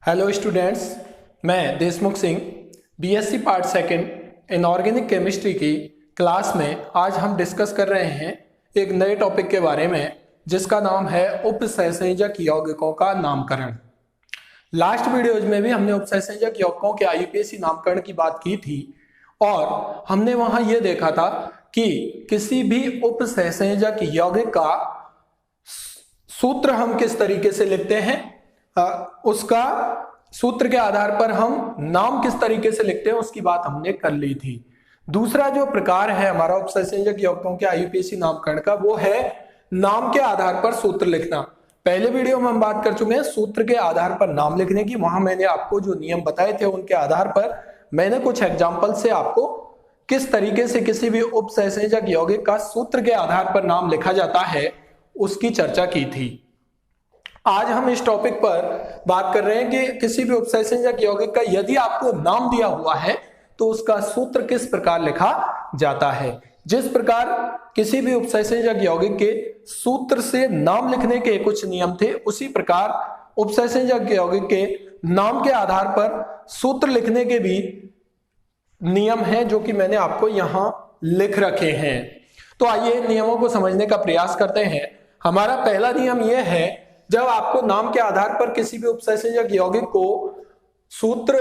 Hello students, मैं Deshmukh Singh BSc part second inorganic chemistry की class में आज हम डिस्कस कर रहे हैं एक नए टॉपिक के बारे में जिसका नाम है उपसंयोजक यौगिकों का नामकरण। लास्ट वीडियोज में भी हमने उपसंयोजक यौगिकों के आईयूपीएसी नामकरण की बात की थी और हमने वहां यह देखा था कि किसी भी उपसंयोजक यौगिक का सूत्र हम किस तरीके से लिखते हैं, उसका सूत्र के आधार पर हम नाम किस तरीके से लिखते हैं उसकी बात हमने कर ली थी। दूसरा जो प्रकार है हमारा उपसंयोजक यौगिकों के आईयूपीएसी नामकरण का, वो है नाम के आधार पर सूत्र लिखना। पहले वीडियो में हम बात कर चुके हैं सूत्र के आधार पर नाम लिखने की। वहां मैंने आपको जो नियम बताए थे उनके आधार पर मैंने कुछ एग्जाम्पल से आपको किस तरीके से किसी भी उपसंयोजक यौगिक का सूत्र के आधार पर नाम लिखा जाता है उसकी चर्चा की थी। आज हम इस टॉपिक पर बात कर रहे हैं कि किसी भी उपसंयोजक यौगिक का यदि आपको नाम दिया हुआ है तो उसका सूत्र किस प्रकार लिखा जाता है। जिस प्रकार किसी भी उपसंयोजक यौगिक के सूत्र से नाम लिखने के कुछ नियम थे, उसी प्रकार उपसंयोजक यौगिक के नाम के आधार पर सूत्र लिखने के भी नियम हैं जो कि मैंने आपको यहां लिख रखे हैं। तो आइए नियमों को समझने का प्रयास करते हैं। हमारा पहला नियम यह है, जब आपको नाम के आधार पर किसी भी उपसंयोजक यौगिक को सूत्र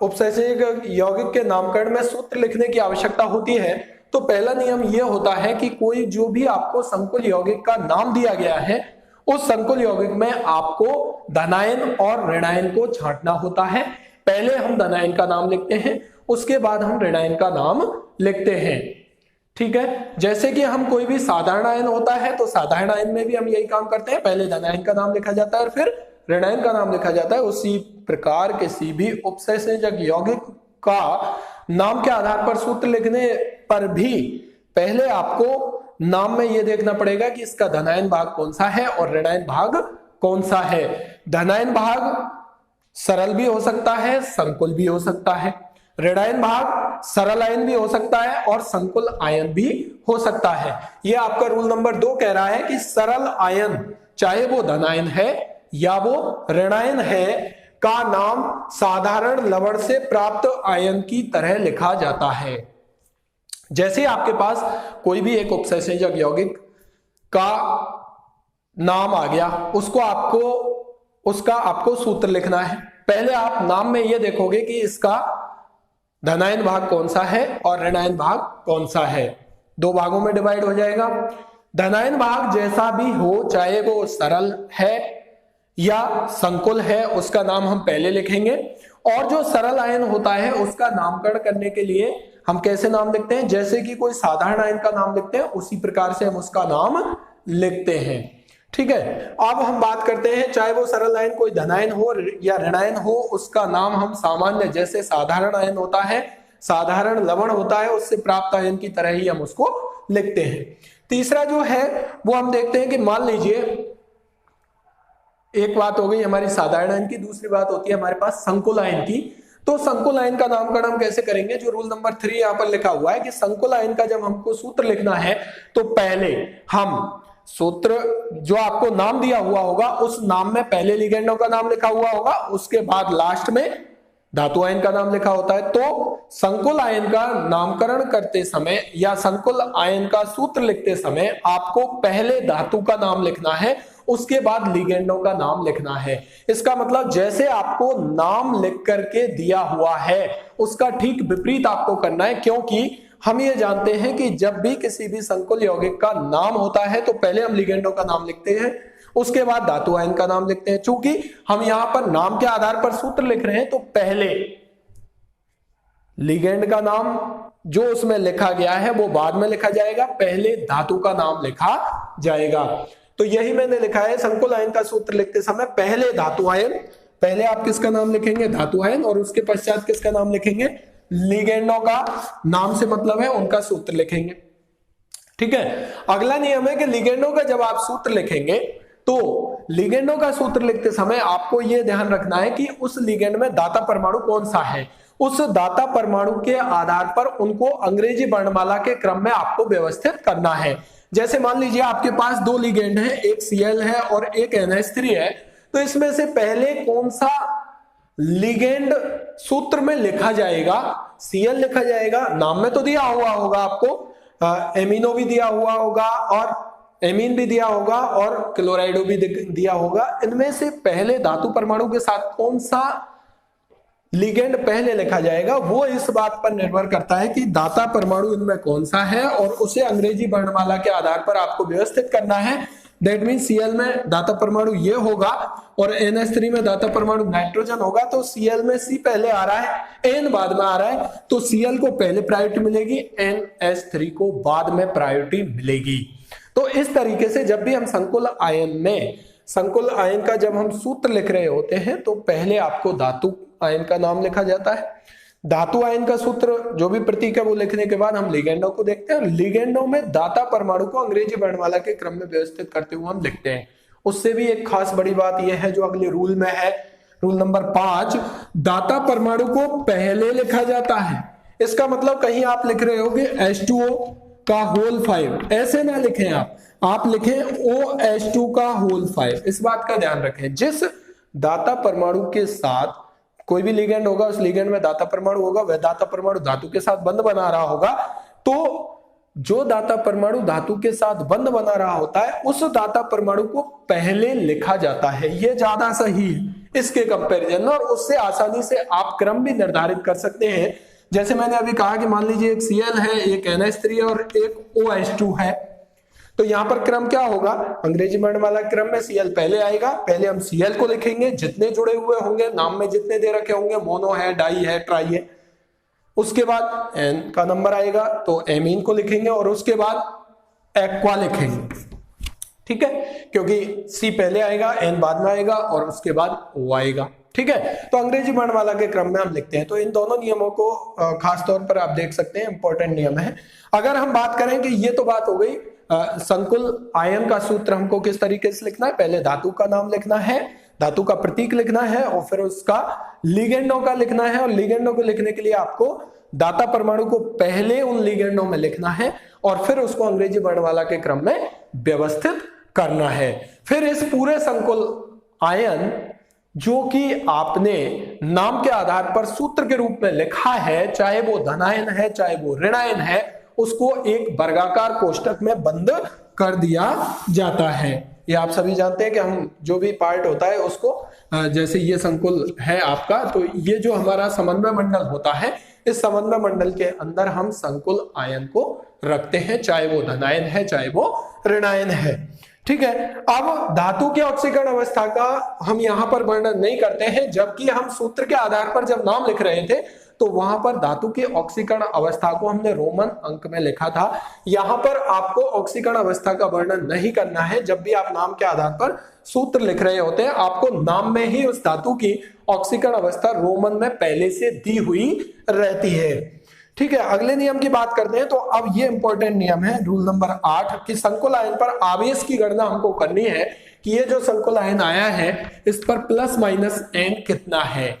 उपसंयोजक यौगिक के नामकरण में सूत्र लिखने की आवश्यकता होती है तो पहला नियम यह होता है कि कोई जो भी आपको संकुल यौगिक का नाम दिया गया है उस संकुल यौगिक में आपको धनायन और ऋणायन को छांटना होता है। पहले हम धनायन का नाम लिखते हैं, उसके बाद हम ऋणायन का नाम लिखते हैं। ठीक है, जैसे कि हम कोई भी साधारण आयन होता है तो साधारण आयन में भी हम यही काम करते हैं, पहले धनायन का नाम लिखा जाता है और फिर ऋणायन का नाम लिखा जाता है। उसी प्रकार किसी भी उपसंयोजक यौगिक का नाम के आधार पर सूत्र लिखने पर भी पहले आपको नाम में यह देखना पड़ेगा कि इसका धनायन भाग कौन सा है और ऋणायन भाग कौन सा है। धनायन भाग सरल भी हो सकता है, संकुल भी हो सकता है। ऋणायन भाग सरल आयन भी हो सकता है और संकुल आयन भी हो सकता है। यह आपका रूल नंबर 2 कह रहा है कि सरल आयन चाहे वो धनायन है या वो ऋणायन है का नाम साधारण लवण से प्राप्त आयन की तरह लिखा जाता है। जैसे आपके पास कोई भी एक उपसंयोजक यौगिक का नाम आ गया, उसका आपको सूत्र लिखना है। पहले आप नाम में यह देखोगे कि इसका धनायन भाग कौन सा है और ऋणायन भाग कौन सा है। 2 भागों में डिवाइड हो जाएगा। धनायन भाग जैसा भी हो, चाहे वो सरल है या संकुल है, उसका नाम हम पहले लिखेंगे। और जो सरल आयन होता है उसका नामकरण करने के लिए हम कैसे नाम लिखते हैं, जैसे कि कोई साधारण आयन का नाम लिखते हैं उसी प्रकार से हम उसका नाम लिखते हैं। ठीक है, अब हम बात करते हैं चाहे वो सरल आयन कोई धनायन हो या ऋणायन हो, उसका नाम हम सामान्य जैसे साधारण आयन होता है, साधारण लवण होता है, उससे प्राप्त आयन की तरह ही हम उसको लिखते हैं। तीसरा जो है वो हम देखते हैं कि मान लीजिए एक बात हो गई हमारी साधारण आयन की, दूसरी बात होती है हमारे पास संकुल आयन की। तो संकुल आयन का नामकरण हम कैसे करेंगे, जो रूल नंबर 3 यहां पर लिखा हुआ है कि संकुल आयन का जब हमको सूत्र लिखना है तो पहले हम सूत्र जो आपको नाम दिया हुआ होगा उस नाम में पहले लिगेंडों का नाम लिखा हुआ होगा, उसके बाद लास्ट में धातु आयन का नाम लिखा होता है। तो संकुल आयन का नामकरण करते समय या संकुल आयन का सूत्र लिखते समय आपको पहले धातु का नाम लिखना है, उसके बाद लिगेंडों का नाम लिखना है। इसका मतलब जैसे आपको नाम लिख करके दिया हुआ है उसका ठीक विपरीत आपको करना है, क्योंकि हम ये जानते हैं कि जब भी किसी भी संकुल यौगिक का नाम होता है तो पहले हम लिगेंडों का नाम लिखते हैं, उसके बाद धातु आयन का नाम लिखते हैं। चूंकि हम यहां पर नाम के आधार पर सूत्र लिख रहे हैं तो पहले लिगेंड का नाम जो उसमें लिखा गया है वो बाद में लिखा जाएगा, पहले धातु का नाम लिखा जाएगा। तो यही मैंने लिखा है, संकुल आयन का सूत्र लिखते समय पहले धातु आयन, पहले आप किसका नाम लिखेंगे, धातु आयन, और उसके पश्चात किसका नाम लिखेंगे, लिगेंडों का नाम से मतलब है उनका सूत्र लिखेंगे। ठीक है, अगला नियम है कि लिगेंडों का जब आप सूत्र लिखेंगे तो लिगेंडों का सूत्र लिखते समय आपको यह ध्यान रखना है कि उस लिगेंड में दाता परमाणु कौन सा है, उस दाता परमाणु के आधार पर उनको अंग्रेजी वर्णमाला के क्रम में आपको व्यवस्थित करना है। जैसे मान लीजिए आपके पास 2 लिगेंड है, एक Cl है और एक NH3 है, तो इसमें से पहले कौन सा लिगेंड सूत्र में लिखा जाएगा, Cl लिखा जाएगा, नाम में तो दिया हुआ होगा आपको, एमिनो भी दिया हुआ होगा और एमीन भी दिया होगा और क्लोराइडो भी दिया होगा। इनमें से पहले धातु परमाणु के साथ कौन सा लिगेंड पहले लिखा जाएगा वो इस बात पर निर्भर करता है कि दाता परमाणु इनमें कौन सा है और उसे अंग्रेजी वर्णमाला के आधार पर आपको व्यवस्थित करना है। दैट मीन Cl में दाता परमाणु ये होगा और NH3 में दाता परमाणु नाइट्रोजन होगा, तो Cl में C पहले आ रहा है, N बाद में आ रहा है, तो Cl को पहले प्रायोरिटी मिलेगी, NH3 को बाद में प्रायोरिटी मिलेगी। तो इस तरीके से जब भी हम संकुल आयन का जब हम सूत्र लिख रहे होते हैं तो पहले आपको धातु आयन का नाम लिखा जाता है। धातु आयन का सूत्र जो भी प्रतीक है वो लिखने के बाद हम लिगेंडों को देखते हैं और लिगेंडों में दाता परमाणु को अंग्रेजी वर्णमाला के क्रम में व्यवस्थित करते हुए हम लिखते हैं। उससे भी एक खास बड़ी बात यह है जो अगले रूल में है, रूल नंबर 5, दाता परमाणु को पहले लिखा जाता है। इसका मतलब कहीं आप लिख रहे होगे H2O का होल 5, ऐसे ना लिखें आप लिखें OH2 का होल 5। इस बात का ध्यान रखें, जिस दाता परमाणु के साथ कोई भी लिगेंड होगा उस लिगेंड में दाता परमाणु होगा, वह दाता परमाणु धातु के साथ बंध बना रहा होगा, तो जो दाता परमाणु धातु के साथ बंध बना रहा होता है उस दाता परमाणु को पहले लिखा जाता है। यह ज्यादा सही है इसके कंपैरिजन, और उससे आसानी से आप क्रम भी निर्धारित कर सकते हैं। जैसे मैंने अभी कहा कि मान लीजिए एक Cl है, एक NH3 है और एक OH2 है, तो यहां पर क्रम क्या होगा, अंग्रेजी वर्णमाला क्रम में Cl पहले आएगा, पहले हम Cl को लिखेंगे, जितने जुड़े हुए होंगे नाम में जितने दे रखे होंगे, मोनो है, डाई है, ट्राई है, उसके बाद N का नंबर आएगा तो एमीन को लिखेंगे और उसके बाद एक्वा लिखेंगे, ठीक है, क्योंकि C पहले आएगा, N बाद में आएगा और उसके बाद O आएगा, ठीक है। तो अंग्रेजी वर्णमाला के क्रम में हम लिखते हैं। तो इन दोनों नियमों को खास तौर पर आप देख सकते हैं, इंपॉर्टेंट नियम है। अगर हम बात करें कि ये तो बात हो गई संकुल आयन का सूत्र हमको किस तरीके से लिखना है, पहले धातु का नाम लिखना है, धातु का प्रतीक लिखना है और फिर उसका लिगेंडों का लिखना है, और लिगेंडों को लिखने के लिए आपको दाता परमाणु को पहले उन लिगेंडों में लिखना है और फिर उसको अंग्रेजी वर्णमाला के क्रम में व्यवस्थित करना है। फिर इस पूरे संकुल आयन जो कि आपने नाम के आधार पर सूत्र के रूप में लिखा है, चाहे वो धनायन है चाहे वो ऋणायन है, उसको एक वर्गाकार कोष्टक में बंद कर दिया जाता है। ये आप सभी जानते हैं कि हम जो भी पार्ट होता है उसको, जैसे ये संकुल है आपका, तो ये जो हमारा समन्वय मंडल होता है, इस समन्वय मंडल के अंदर हम संकुल आयन को रखते हैं, चाहे वो धनायन है चाहे वो ऋणायन है, ठीक है। अब धातु के ऑक्सीकरण अवस्था का हम यहां पर वर्णन नहीं करते हैं, जबकि हम सूत्र के आधार पर जब नाम लिख रहे थे तो वहां पर धातु की ऑक्सीकरण अवस्था को हमने रोमन अंक में लिखा था। यहां पर आपको ऑक्सीकरण अवस्था का वर्णन नहीं करना है। जब भी आप नाम के आधार पर सूत्र लिख रहे होते हैं, आपको नाम में ही उस धातु की ऑक्सीकरण अवस्था रोमन में पहले से दी हुई रहती है, ठीक है। अगले नियम की बात करते हैं। तो अब ये इंपॉर्टेंट नियम है, रूल नंबर 8, कि संकुल आयन पर आवेश की गणना हमको करनी है कि ये जो संकुल आयन आया है इस पर प्लस माइनस n कितना है।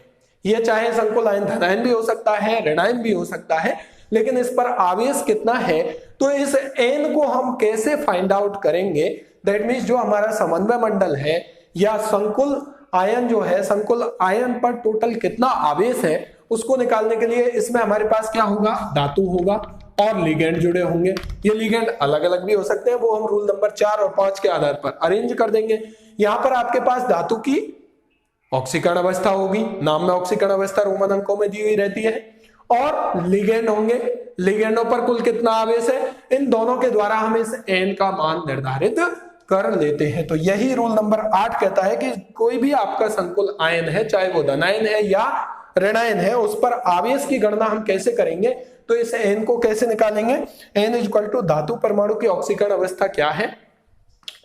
ये चाहे संकुल आयन धनायन भी हो सकता है, ऋणायन भी हो सकता है, लेकिन इस पर आवेश कितना है, तो इस n को हम कैसे फाइंड आउट करेंगे। दैट मीन्स जो हमारा समन्वय मंडल है या संकुल आयन जो है, संकुल आयन पर टोटल कितना आवेश है, उसको निकालने के लिए इसमें हमारे पास क्या होगा, धातु होगा और लिगेंड जुड़े होंगे। ये लिगेंड अलग अलग भी हो सकते हैं, वो हम रूल नंबर 4 और 5 के आधार पर अरेंज कर देंगे। यहां पर आपके पास धातु की ऑक्सीकरण अवस्था होगी, नाम में ऑक्सीकरण अवस्था रोमन अंकों में दी हुई रहती है, और लिगेंड होंगे, लिगेंडों पर कुल कितना आवेश है, इन दोनों के द्वारा हम इस n का मान निर्धारित कर लेते हैं। तो यही रूल नंबर 8 कहता है कि कोई भी आपका संकुल आयन है, चाहे वो धनायन है या ऋणायन है, उस पर आवेश की गणना हम कैसे करेंगे, तो इस n को कैसे निकालेंगे। n इक्वल टू धातु परमाणु की ऑक्सीकरण अवस्था क्या है,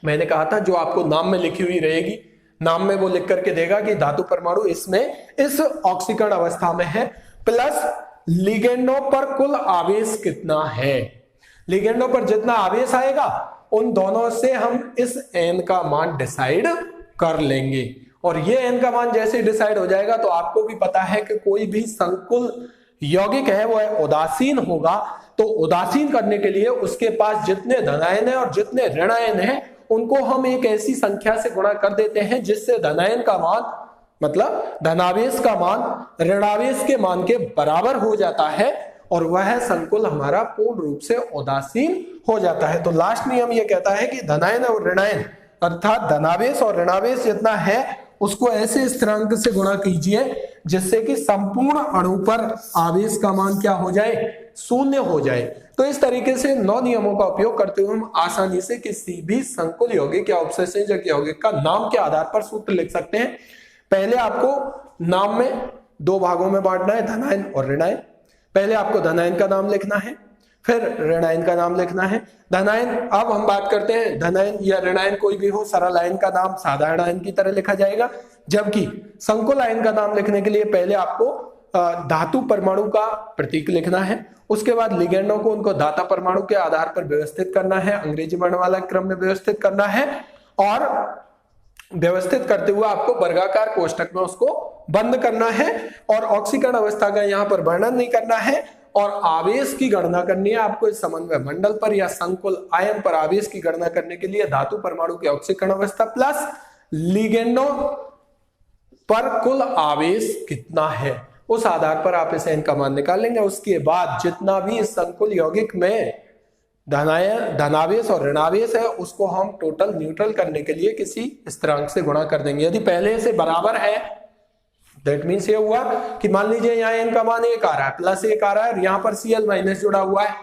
मैंने कहा था जो आपको नाम में लिखी हुई रहेगी, नाम में वो लिख करके देगा कि धातु परमाणु इसमें इस ऑक्सीकरण अवस्था में है, प्लस लिगेंडों पर कुल आवेश कितना है। लिगेंडों पर जितना आवेश आएगा उन दोनों से हम इस n का मान डिसाइड कर लेंगे, और ये n का मान जैसे डिसाइड हो जाएगा तो आपको भी पता है कि कोई भी संकुल यौगिक है वो उदासीन होगा, तो उदासीन करने के लिए उसके पास जितने धनायन है और जितने ऋणायन है उनको हम एक ऐसी संख्या से गुणा कर देते हैं जिससे धनायन का मान मतलब धनावेश का मान ऋणावेश के मान के बराबर हो जाता है और वह संकुल हमारा पूर्ण रूप से उदासीन हो जाता है। तो लास्ट नियम ये कहता है कि धनायन और ऋणायन अर्थात धनावेश और ऋणावेश जितना है उसको ऐसे स्थिरांक से गुणा कीजिए जिससे कि संपूर्ण अणु पर आवेश का मान क्या हो जाए, शून्य हो जाए। तो इस तरीके से 9 नियमों का उपयोग करते हुए हम आसानी से किसी भी संकुल यौगिक या उपसंयोजक यौगिक का नाम के आधार पर सूत्र लिख सकते हैं। पहले आपको नाम में 2 भागों में बांटना है, धनायन और ऋणायन। पहले आपको धनायन का नाम लिखना है, फिर ऋणायन का नाम लिखना है। धनायन, अब हम बात करते हैं धनायन या ऋणायन कोई भी हो, सरल आयन का नाम साधारण आयन की तरह लिखा जाएगा, जबकि संकुल आयन का नाम लिखने के लिए पहले आपको धातु परमाणु का प्रतीक लिखना है, उसके बाद लिगेंडों को उनको दाता परमाणु के आधार पर व्यवस्थित करना है, अंग्रेजी वर्णमाला क्रम में व्यवस्थित करना है और व्यवस्थित करते हुए आपको वर्गाकार कोष्ठक में उसको बंद करना है और ऑक्सीकरण अवस्था का यहाँ पर वर्णन नहीं करना है और आवेश की गणना करनी है आपको इस समन्वय मंडल पर या संकुल आयन पर। आवेश की गणना करने के लिए धातु परमाणु की ऑक्सीकरण अवस्था प्लस लिगेंडों पर कुल आवेश कितना है, उस आधार पर आप इसे इनका मान निकाल लेंगे। उसके बाद जितना भी इस संकुल यौगिक में धनावेश और ऋणावेश है उसको हम टोटल न्यूट्रल करने के लिए किसी स्थिरांक से गुणा कर देंगे। यदि पहले से बराबर है दैट मीन्स ये हुआ कि मान लीजिए यहाँ n का मान 1 आ रहा है, प्लस 1 आ रहा है और यहाँ पर Cl माइनस जुड़ा हुआ है,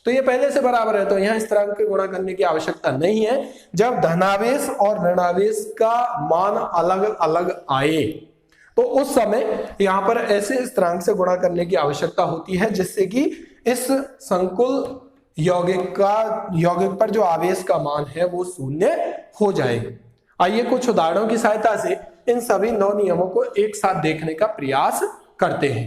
तो ये पहले से बराबर है, तो यहाँ स्थिरांक के गुणा करने की आवश्यकता नहीं है। जब धनावेश और ऋणावेश का मान अलग अलग आए तो उस समय यहाँ पर ऐसे स्थिरांक से गुणा करने की आवश्यकता होती है जिससे कि इस संकुल यौगिक पर जो आवेश का मान है वो शून्य हो जाए। आइए कुछ उदाहरणों की सहायता से इन सभी 9 नियमों को एक साथ देखने का प्रयास करते हैं।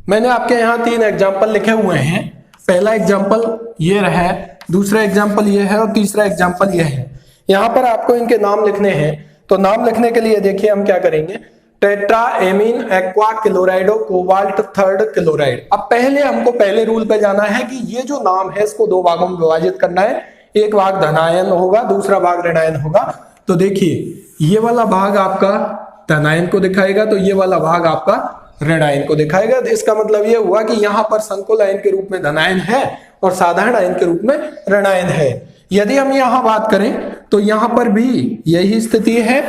मैंने आपके यहाँ 3 एग्जाम्पल लिखे हुए हैं। पहला एग्जाम्पल ये है, दूसरा एग्जाम्पल ये है और तीसरा एग्जाम्पल ये है। यहाँ पर आपको इनके नाम लिखने हैं, तो नाम लिखने के लिए देखिए हम क्या करेंगे, tetra amine aqua क्लोराइडो cobalt third chloride. अब पहले हमको पहले रूल पे जाना है कि ये जो नाम है इसको 2 भागों में विभाजित करना है, एक भाग धनायन होगा, दूसरा भाग ऋणायन होगा। तो देखिए ये वाला भाग आपका धनायन को दिखाएगा, तो ये वाला भाग आपका ऋणायन को दिखाएगा। तो इसका मतलब ये हुआ कि यहाँ पर संकुल आयन के रूप में धनायन है और साधारण आयन के रूप में ऋणायन है। यदि हम यहाँ बात करें तो यहाँ पर भी यही स्थिति है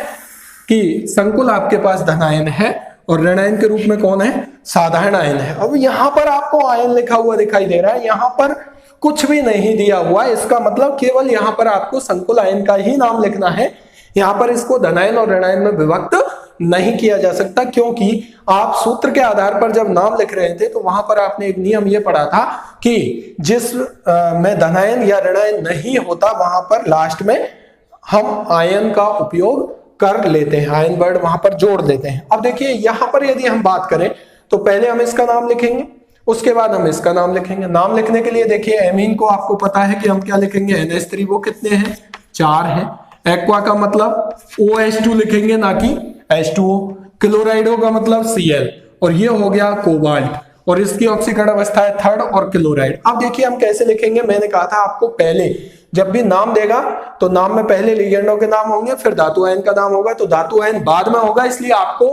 कि संकुल आपके पास धनायन है और ऋणायन के रूप में कौन है, साधारण आयन है। अब यहाँ पर आपको आयन लिखा हुआ दिखाई दे रहा है, यहाँ पर कुछ भी नहीं दिया हुआ, इसका मतलब केवल यहाँ पर आपको संकुल आयन का ही नाम लिखना है। यहाँ पर इसको धनायन और ऋणायन में विभक्त नहीं किया जा सकता, क्योंकि आप सूत्र के आधार पर जब नाम लिख रहे थे तो वहां पर आपने एक नियम ये पढ़ा था कि जिस में धनायन या ऋणायन नहीं होता वहां पर लास्ट में हम आयन का उपयोग कर लेते हैं, आयन वर्ड वहां पर जोड़ देते हैं। अब देखिए यहाँ पर यदि हम बात करें तो पहले हम इसका नाम लिखेंगे, उसके बाद हम इसका नाम लिखेंगे। नाम लिखने के लिए देखिए एमीन को आपको पता है कि हम क्या लिखेंगे, NH3 वो कितने हैं, 4 है। एक्वा का मतलब OH2 लिखेंगे ना कि H2O। क्लोराइडो का मतलब Cl और ये हो गया कोबाल्ट और इसकी ऑक्सीकरण अवस्था है थर्ड और क्लोराइड। अब देखिए हम कैसे लिखेंगे, मैंने कहा था आपको पहले जब भी नाम देगा तो नाम में पहले लिगेंडों के नाम होंगे, फिर धातु आयन का नाम होगा, तो धातु आयन बाद में होगा, इसलिए आपको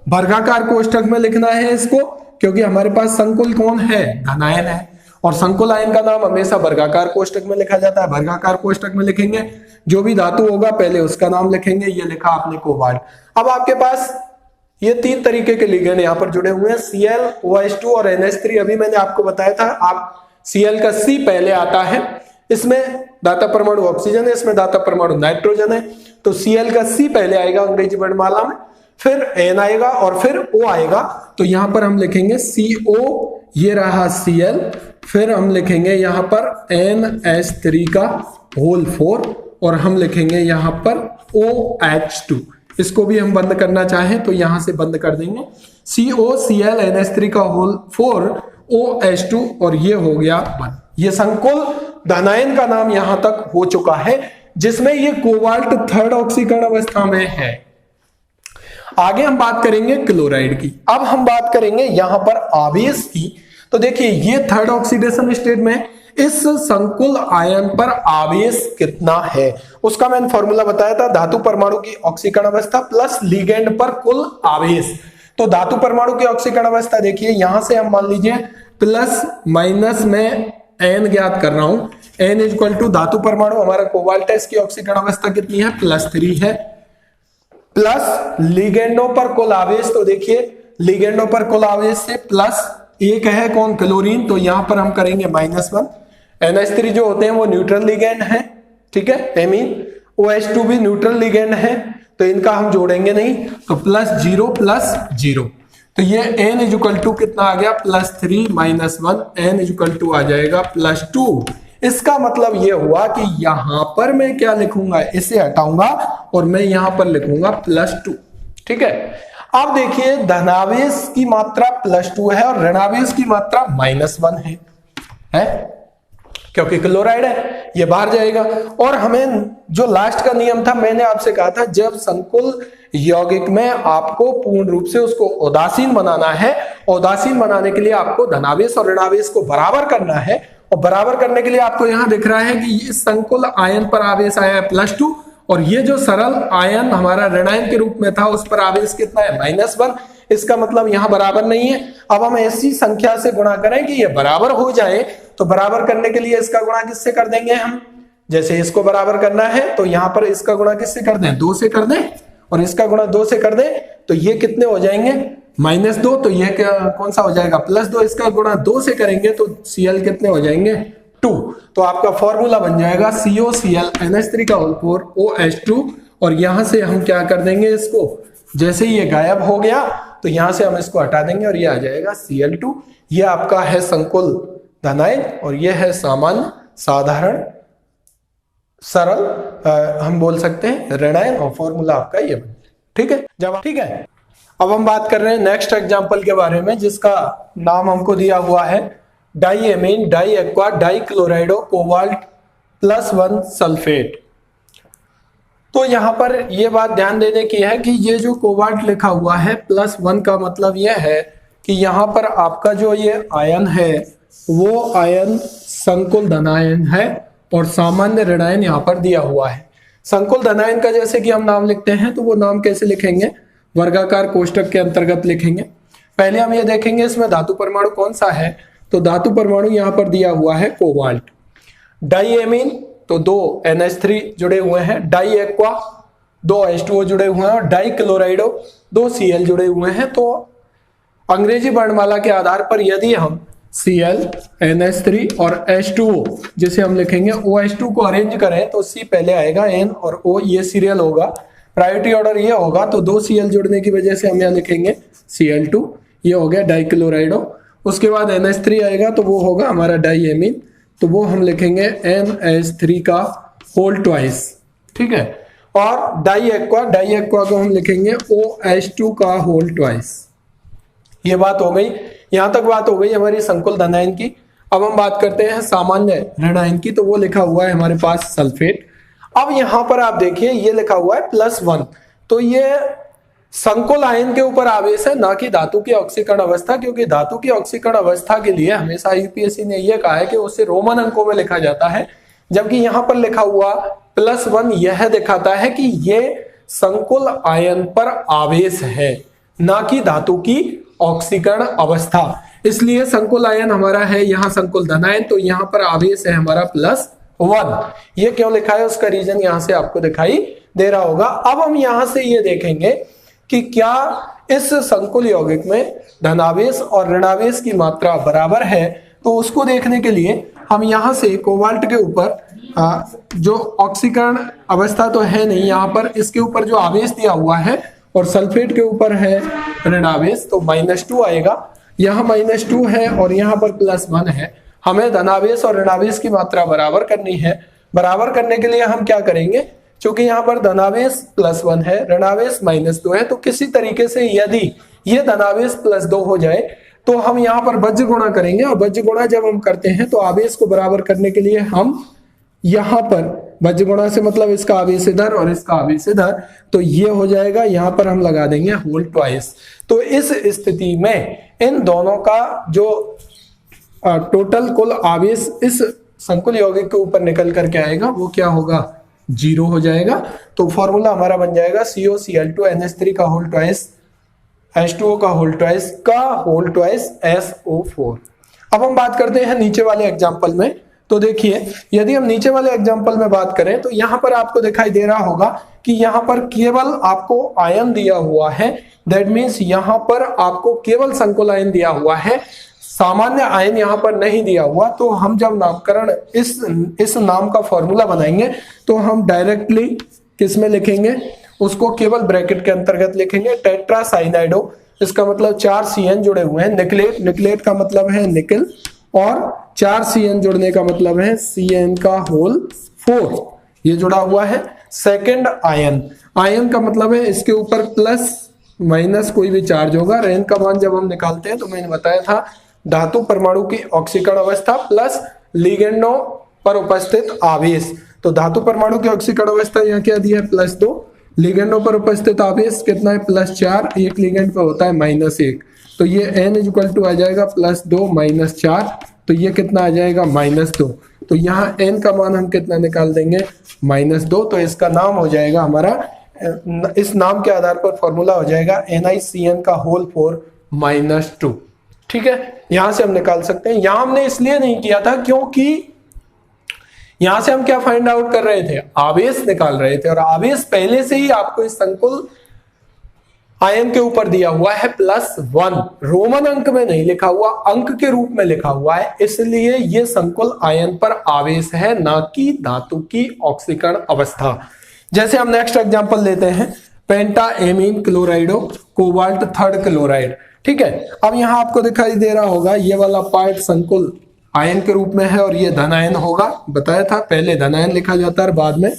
वर्गाकार कोष्ठक में लिखना है इसको, क्योंकि हमारे पास संकुल कौन है, धनायन है और संकुल आयन का नाम हमेशा वर्गाकार कोष्ठक में लिखा जाता है। वर्गाकार कोष्ठक में लिखेंगे, जो भी धातु होगा पहले उसका नाम लिखेंगे। ये लिखा आपने कोबाल्ट। अब आपके पास ये 3 तरीके के लिगेंड यहाँ पर जुड़े हुए हैं, Cl, OH2 और NH3। अभी मैंने आपको बताया था, आप Cl का C पहले आता है, इसमें दाता परमाणु ऑक्सीजन है, इसमें दाता परमाणु नाइट्रोजन है, तो Cl का C पहले आएगा अंग्रेजी वर्णमाला में, फिर N आएगा और फिर O आएगा। तो यहाँ पर हम लिखेंगे CO, ये रहा Cl, फिर हम लिखेंगे यहाँ पर NH3 का होल 4 और हम लिखेंगे यहाँ पर OH2। इसको भी हम बंद करना चाहें तो यहां से बंद कर देंगे, COCl NH3 का होल 4 OH2 और ये हो गया 1। ये संकुल धनायन का नाम यहां तक हो चुका है, जिसमें ये कोबाल्ट थर्ड ऑक्सीकरण अवस्था में है। आगे हम बात करेंगे क्लोराइड की। अब हम बात करेंगे यहां पर आवेश की। तो देखिए ये थर्ड ऑक्सीडेशन स्टेट में, इस संकुल आयन पर आवेश कितना है, उसका मैंने फॉर्मूला बताया था, धातु परमाणु की ऑक्सीकरण अवस्था प्लस लिगेंड पर कुल आवेश। तो धातु परमाणु की ऑक्सीकरण अवस्था देखिए, यहां से हम मान लीजिए प्लस माइनस में n ज्ञात कर रहा हूं, n इक्वल टू धातु परमाणु हमारा कोबाल्ट है, इसकी ऑक्सीकरण अवस्था कितनी है, +3 है, प्लस लिगेंडों पर कुल आवेश। तो देखिए लिगेंडों पर कुल आवेश से प्लस एक है कौन, क्लोरीन, तो यहां पर हम करेंगे -1। NH3 जो होते हैं वो न्यूट्रल लिगेंड है, ठीक है, एमीन। OH2 भी न्यूट्रल लिगेंड है, तो इनका हम जोड़ेंगे नहीं, तो +0 +0, तो ये n इक्वल टू कितना आ गया, +3 - 1, n इक्वल टू आ जाएगा +2। इसका मतलब ये हुआ कि यहां पर मैं क्या लिखूंगा, इसे हटाऊंगा और मैं यहां पर लिखूंगा +2, ठीक है। अब देखिए धनावेश की मात्रा +2 है और ऋणावेश की मात्रा -1 है क्योंकि क्लोराइड है, ये बाहर जाएगा। और हमें जो लास्ट का नियम था, मैंने आपसे कहा था जब संकुल यौगिक में आपको पूर्ण रूप से उसको उदासीन बनाना है, उदासीन बनाने के लिए आपको धनावेश और ऋणावेश को बराबर करना है, और बराबर करने के लिए आपको यहां दिख रहा है कि इस संकुल आयन पर आवेश आया है +2, और ये जो सरल आयन हमारा ऋणायन के रूप में था उस पर आवेश कितना है, -1। इसका मतलब यहां बराबर नहीं है। अब हम ऐसी संख्या से गुणा करें कि ये बराबर हो जाए, तो बराबर करने के लिए इसका गुणा किससे कर देंगे हम, जैसे इसको बराबर करना है तो यहां पर इसका गुणा किससे कर दें, 2 से कर दें, और इसका गुणा 2 से कर दें, तो ये कितने हो जाएंगे, -2, तो ये कौन सा हो जाएगा, +2। इसका गुणा 2 से करेंगे तो Cl कितने हो जाएंगे, 2। तो आपका फॉर्मूला बन जाएगा COCl NH3 का होल 4 OH2, और यहां से हम क्या कर देंगे, इसको जैसे ही ये गायब हो गया तो यहां से हम इसको हटा देंगे और ये आ जाएगा Cl2। ये आपका है संकुल धनायन और ये है सामान्य साधारण सरल हम बोल सकते हैं ऋणायन, और फॉर्मूला आपका ये बन, ठीक है जवाब, ठीक है। अब हम बात कर रहे हैं नेक्स्ट एग्जांपल के बारे में, जिसका नाम हमको दिया हुआ है डाईएमीन die aqua die क्लोराइडो cobalt +1 sulphate. तो यहां पर यह बात ध्यान देने की है कि ये जो कोबाल्ट लिखा हुआ है +1 का मतलब यह है कि यहां पर आपका जो ये आयन है वो आयन संकुल धनायन है और सामान्य ऋणायन यहां पर दिया हुआ है। संकुल धनायन का जैसे कि हम नाम लिखते हैं तो वो नाम कैसे लिखेंगे, वर्गाकार कोष्टक के अंतर्गत लिखेंगे। पहले हम ये देखेंगे इसमें धातु परमाणु कौन सा है, तो धातु परमाणु यहां पर दिया हुआ है कोबाल्ट। डाईएमीन तो 2 NH3 जुड़े हुए हैं, डाई एक्वा 2 H2O जुड़े हुए हैं, और डाई क्लोराइडो 2 Cl जुड़े हुए हैं। तो अंग्रेजी वर्णमाला के आधार पर यदि हम Cl NH3 और H2O जिसे हम लिखेंगे OH2 को अरेंज करें तो C पहले आएगा, N और O ये सीरियल होगा, प्रायोरिटी ऑर्डर ये होगा, तो 2 Cl जुड़ने की वजह से हम यहाँ लिखेंगे Cl2, ये हो गया डाई क्लोराइडो। उसके बाद NH3 आएगा तो वो होगा हमारा डाईएमीन, तो वो हम लिखेंगे NH3 का होल ट्वाइस, ठीक है। और डाई एक्वा को हम लिखेंगे OH2 का होल ट्वाइस। ये बात हो गई, यहां तक बात हो गई हमारी संकुल धनायन की। अब हम बात करते हैं सामान्य ऋणायन की, तो वो लिखा हुआ है हमारे पास सल्फेट। अब यहां पर आप देखिए ये लिखा हुआ है +1, तो ये संकुल आयन के ऊपर आवेश है, ना कि धातु की ऑक्सीकरण अवस्था, क्योंकि धातु की ऑक्सीकरण अवस्था के लिए हमेशा यूपीएससी ने यह कहा है कि उसे रोमन अंकों में लिखा जाता है, जबकि यहां पर लिखा हुआ +1 यह दिखाता है कि ये संकुल आयन पर आवेश है, ना कि धातु की ऑक्सीकरण अवस्था। इसलिए संकुल आयन हमारा है यहाँ संकुल धनायन, तो यहाँ पर आवेश है हमारा +1। ये क्यों लिखा है उसका रीजन यहां से आपको दिखाई दे रहा होगा। अब हम यहां से ये देखेंगे कि क्या इस संकुल यौगिक में धनावेश और ऋणावेश की मात्रा बराबर है, तो उसको देखने के लिए हम यहां से कोबाल्ट के ऊपर जो ऑक्सीकरण अवस्था तो है नहीं यहाँ पर, इसके ऊपर जो आवेश दिया हुआ है और सल्फेट के ऊपर है ऋणावेश, तो -2 आएगा। यहाँ -2 है और यहाँ पर +1 है। हमें धनावेश और ऋणावेश की मात्रा बराबर करनी है। बराबर करने के लिए हम क्या करेंगे, क्योंकि यहाँ पर धनावेश +1 है, ऋणावेश -2 है, तो किसी तरीके से यदि ये धनावेश +2 हो जाए तो हम यहाँ पर वज्र गुणा करेंगे, और वज्र गुणा जब हम करते हैं तो आवेश को बराबर करने के लिए हम यहाँ पर वज्र गुणा से मतलब इसका आवेश इधर और इसका आवेश इधर, तो ये हो जाएगा, यहाँ पर हम लगा देंगे होल ट्वाइस। तो इस स्थिति में इन दोनों का जो टोटल कुल आवेश इस संकुल यौगिक के ऊपर निकल करके आएगा वो क्या होगा, 0 हो जाएगा। तो फॉर्मूला हमारा बन जाएगा COCl2NH3 का होल ट्वाइस H2O का होल ट्वाइस SO4। अब हम बात करते हैं नीचे वाले एग्जाम्पल में। तो देखिए यदि हम नीचे वाले एग्जाम्पल में बात करें तो यहाँ पर आपको दिखाई दे रहा होगा कि यहाँ पर केवल आपको आयन दिया हुआ है। दैट मीन्स यहाँ पर आपको केवल संकुल आयन दिया हुआ है, सामान्य आयन यहाँ पर नहीं दिया हुआ। तो हम जब नामकरण इस नाम का फॉर्मूला बनाएंगे तो हम डायरेक्टली किस में लिखेंगे, उसको केवल ब्रैकेट के अंतर्गत लिखेंगे, टेट्रासाइनाइडो। इसका मतलब 4 CN जुड़े हुए हैं, निकलेट का मतलब है निकल, और 4 CN जुड़ने का मतलब है CN का होल 4, ये जुड़ा हुआ है। सेकंड आयन का मतलब है इसके ऊपर प्लस माइनस कोई भी चार्ज होगा। रेन का मान जब हम निकालते हैं तो मैंने बताया था धातु परमाणु की ऑक्सीकरण अवस्था प्लस लिगेंडों पर उपस्थित आवेश। तो धातु परमाणु की ऑक्सीकरण अवस्था यहाँ क्या दिया है, +2। लिगेंडों पर उपस्थित आवेश कितना है, +4। एक लिगेंड पर होता है -1। तो ये n = आ जाएगा +2 -4। तो ये कितना आ जाएगा, -2। तो यहाँ n का मान हम कितना निकाल देंगे, -2। तो इसका नाम हो जाएगा हमारा, इस नाम के आधार पर फॉर्मूला हो जाएगा NiCN का होल 4 -2। ठीक है, यहां से हम निकाल सकते हैं। यहां हमने इसलिए नहीं किया था क्योंकि यहां से हम क्या फाइंड आउट कर रहे थे, आवेश निकाल रहे थे, और आवेश पहले से ही आपको इस संकुल आयन के ऊपर दिया हुआ है +1। रोमन अंक में नहीं लिखा हुआ, अंक के रूप में लिखा हुआ है, इसलिए ये संकुल आयन पर आवेश है, ना कि धातु की ऑक्सीकरण अवस्था। जैसे हम नेक्स्ट एग्जांपल लेते हैं, पेंटाएमीन क्लोराइडो कोबाल्ट 3rd क्लोराइड। ठीक है, अब यहां आपको दिखाई दे रहा होगा ये वाला पार्ट संकुल आयन के रूप में है और ये धन आयन होगा। बताया था पहले धन आयन लिखा जाता है, बाद में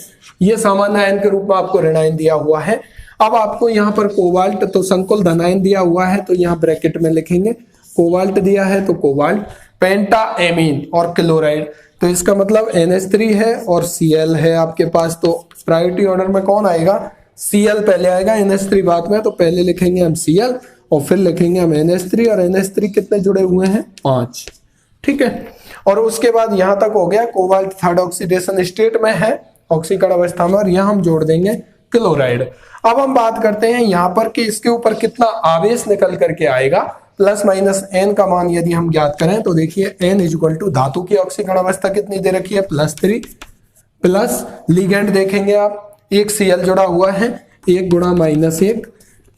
ये सामान्य आयन के रूप में आपको ऋण आयन दिया हुआ है। अब आपको यहाँ पर कोबाल्ट, तो संकुल धन आयन दिया हुआ है तो यहाँ ब्रैकेट में लिखेंगे, कोबाल्ट दिया है तो कोबाल्ट, पेंटाएमीन और क्लोराइड, तो इसका मतलब NH3 है और Cl है आपके पास। तो प्रायोरिटी ऑर्डर में कौन आएगा, Cl पहले आएगा, NH3 बाद में। तो पहले लिखेंगे हम Cl और फिर लिखेंगे हम NH3, और NH3 कितने जुड़े हुए हैं, 5। ठीक है, और उसके बाद यहां तक हो गया। कोबाल्ट 3rd ऑक्सीडेशन स्टेट में है, ऑक्सीकरण अवस्था में, और यहां हम जोड़ देंगे क्लोराइड। अब हम बात करते हैं यहां पर कि इसके ऊपर कितना आवेश निकल करके आएगा। ±n का मान यदि हम ज्ञात करें तो देखिए n = धातु की ऑक्सीकरण अवस्था कितनी दे रखी है, +3, प्लस लिगेंड देखेंगे आप, एक Cl जुड़ा हुआ है, 1 × -1,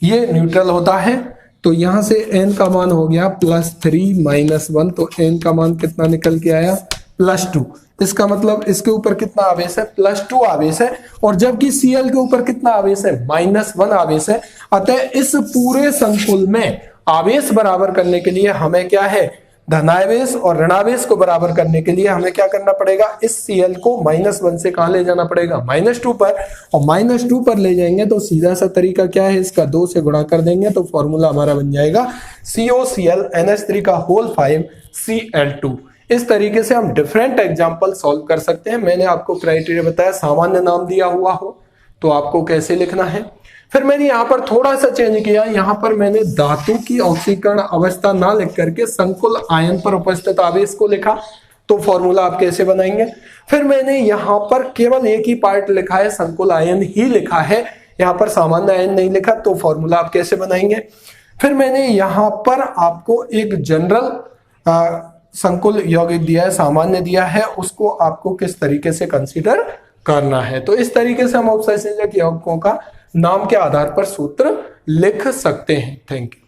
ये न्यूट्रल होता है। तो यहां से n का मान हो गया +3 -1, तो n का मान कितना निकल के आया, +2। इसका मतलब इसके ऊपर कितना आवेश है, +2 आवेश है, और जबकि Cl के ऊपर कितना आवेश है, -1 आवेश है। अतः इस पूरे संकुल में आवेश बराबर करने के लिए हमें क्या है, धनावेश और ऋणावेश को बराबर करने के लिए हमें क्या करना पड़ेगा, इस Cl को -1 से कहां ले जाना पड़ेगा, -2 पर, और -2 पर ले जाएंगे तो सीधा सा तरीका क्या है, इसका 2 से गुणा कर देंगे तो फॉर्मूला हमारा बन जाएगा COCl NH3 का होल 5 Cl2। इस तरीके से हम डिफरेंट एग्जाम्पल सॉल्व कर सकते हैं। मैंने आपको क्राइटेरिया बताया, सामान्य नाम दिया हुआ हो तो आपको कैसे लिखना है। फिर मैंने यहाँ पर थोड़ा सा चेंज किया, यहाँ पर मैंने धातु की ऑक्सीकरण अवस्था ना लिख करके संकुल आयन पर उपस्थित आवेश को लिखा। तो फॉर्मूला आप कैसे बनाएंगे। फिर मैंने यहाँ पर केवल एक ही पार्ट लिखा है, संकुल आयन ही लिखा है, यहाँ पर सामान्य आयन नहीं लिखा, तो फॉर्मूला आप कैसे बनाएंगे। फिर मैंने यहाँ पर आपको एक जनरल संकुल यौगिक दिया है, सामान्य दिया है, उसको आपको किस तरीके से कंसीडर करना है। तो इस तरीके से हम उपसंयोजक यौगिकों का नाम के आधार पर सूत्र लिख सकते हैं। Thank you.